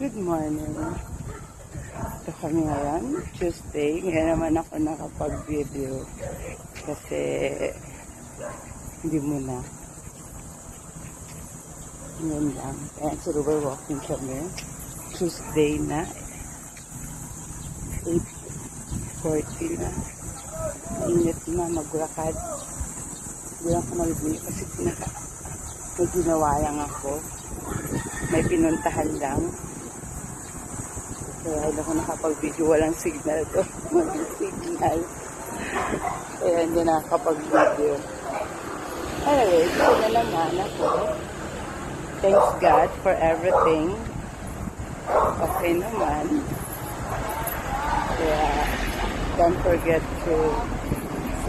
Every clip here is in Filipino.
Good morning. Ito kami ngayon, Tuesday. Ngayon naman ako nakapag-video kasi hindi muna. Ngayon lang. Ayan, so we're walking kami. Tuesday na. 8:40 na. Mainit na maglakad. Hindi ako mag-video kasi may ginawa lang ako. May pinuntahan lang. Kaya hindi ako nakapag-video. Walang signal to. Walang signal. Kaya hindi nakapag-video. Anyway, ito na naman ako. Thanks God for everything. Okay naman. Kaya don't forget to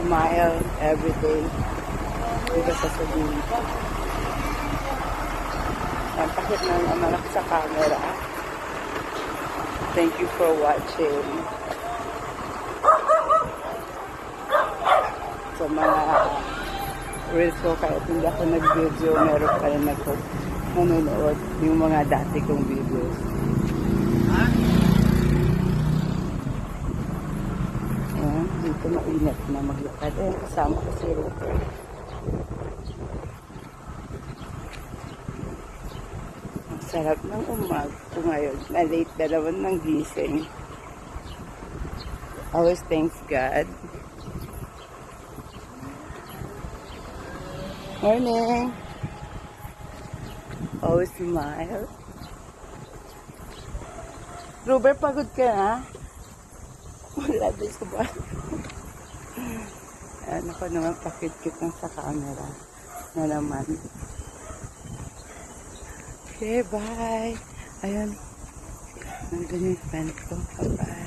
smile every day. Dito sasabihin ko. Ang takit na naman ako sa camera. Thank you for watching. Sa mga reels ko, kahit hindi ako nag-video, meron pa rin ako nanonood yung mga dati kong videos. Ayan, dito mainit na maglakad. Ayan, kasama ko si Rupert. Sarap ng umaga ko ngayon. Na-late na naman ng gising. Always thanks God. Morning! Always smile. Robert, pagod ka na? Wala din sa ba? Ayan ako naman, pakit-kit lang sa camera. Na naman. Okay, bye. Ayun. Nandun yung friend ko. Bye-bye.